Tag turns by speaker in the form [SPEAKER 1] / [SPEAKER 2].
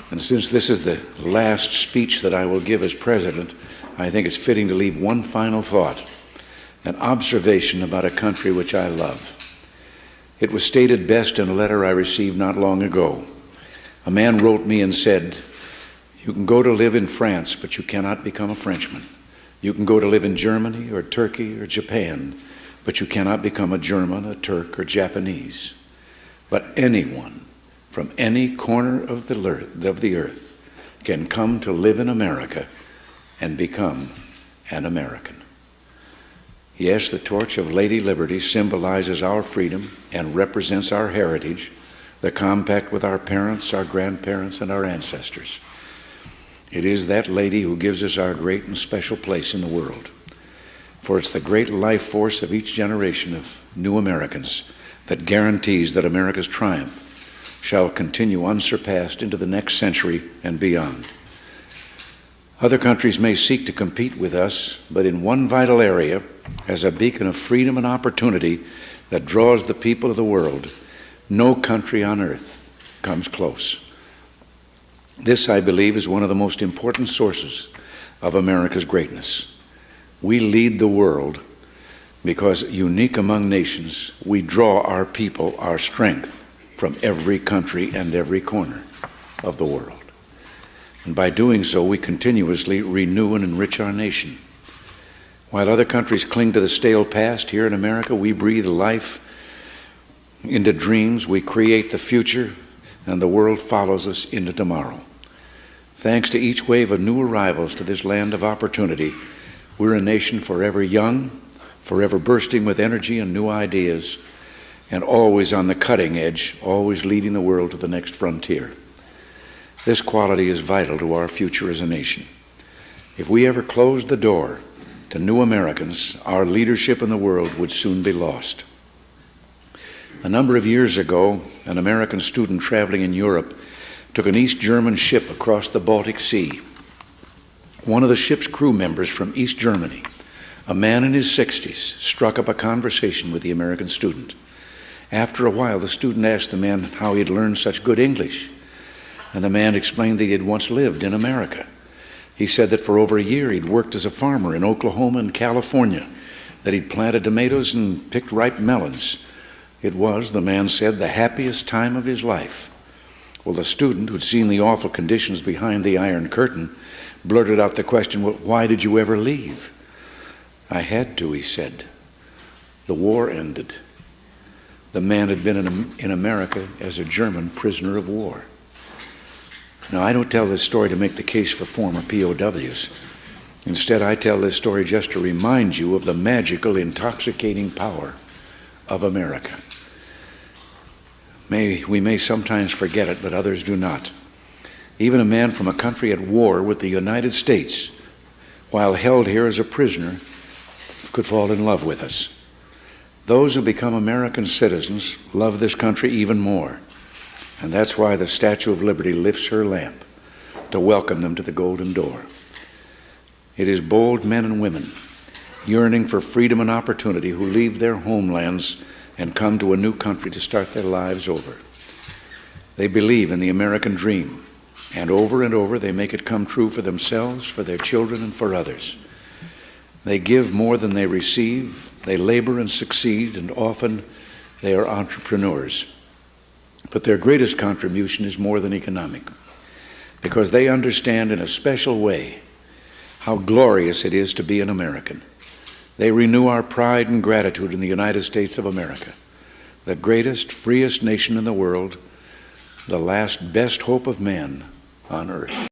[SPEAKER 1] And since this is the last speech that I will give as president, I think it's fitting to leave one final thought, an observation about a country which I love. It was stated best in a letter I received not long ago. A man wrote me and said, "You can go to live in France, but you cannot become a Frenchman. You can go to live in Germany or Turkey or Japan, but you cannot become a German, a Turk, or Japanese. But anyone from any corner of the earth can come to live in America and become an American." Yes, the torch of Lady Liberty symbolizes our freedom and represents our heritage, the compact with our parents, our grandparents, and our ancestors. It is that lady who gives us our great and special place in the world. For it's the great life force of each generation of new Americans that guarantees that America's triumph shall continue unsurpassed into the next century and beyond. Other countries may seek to compete with us, but in one vital area, as a beacon of freedom and opportunity that draws the people of the world, no country on earth comes close. This, I believe, is one of the most important sources of America's greatness. We lead the world because, unique among nations, we draw our people, our strength, from every country and every corner of the world. And by doing so, we continuously renew and enrich our nation. While other countries cling to the stale past, here in America, we breathe life into dreams, we create the future, and the world follows us into tomorrow. Thanks to each wave of new arrivals to this land of opportunity, we're a nation forever young, forever bursting with energy and new ideas, and always on the cutting edge, always leading the world to the next frontier. This quality is vital to our future as a nation. If we ever close the door to new Americans, our leadership in the world would soon be lost. A number of years ago, an American student traveling in Europe took an East German ship across the Baltic Sea. One of the ship's crew members from East Germany, a man in his 60s, struck up a conversation with the American student. After a while, the student asked the man how he had learned such good English, and the man explained that he had once lived in America. He said that for over a year he'd worked as a farmer in Oklahoma and California, that he'd planted tomatoes and picked ripe melons. It was, the man said, the happiest time of his life. Well, the student, who'd seen the awful conditions behind the Iron Curtain, blurted out the question, "Well, why did you ever leave?" "I had to," he said. "The war ended." The man had been in America as a German prisoner of war. Now, I don't tell this story to make the case for former POWs. Instead, I tell this story just to remind you of the magical, intoxicating power of America. We may sometimes forget it, but others do not. Even a man from a country at war with the United States, while held here as a prisoner, could fall in love with us. Those who become American citizens love this country even more. And that's why the Statue of Liberty lifts her lamp to welcome them to the golden door. It is bold men and women yearning for freedom and opportunity who leave their homelands and come to a new country to start their lives over. They believe in the American dream, and over they make it come true for themselves, for their children, and for others. They give more than they receive, they labor and succeed, and often they are entrepreneurs. But their greatest contribution is more than economic, because they understand in a special way how glorious it is to be an American. They renew our pride and gratitude in the United States of America, the greatest, freest nation in the world, the last best hope of man on earth.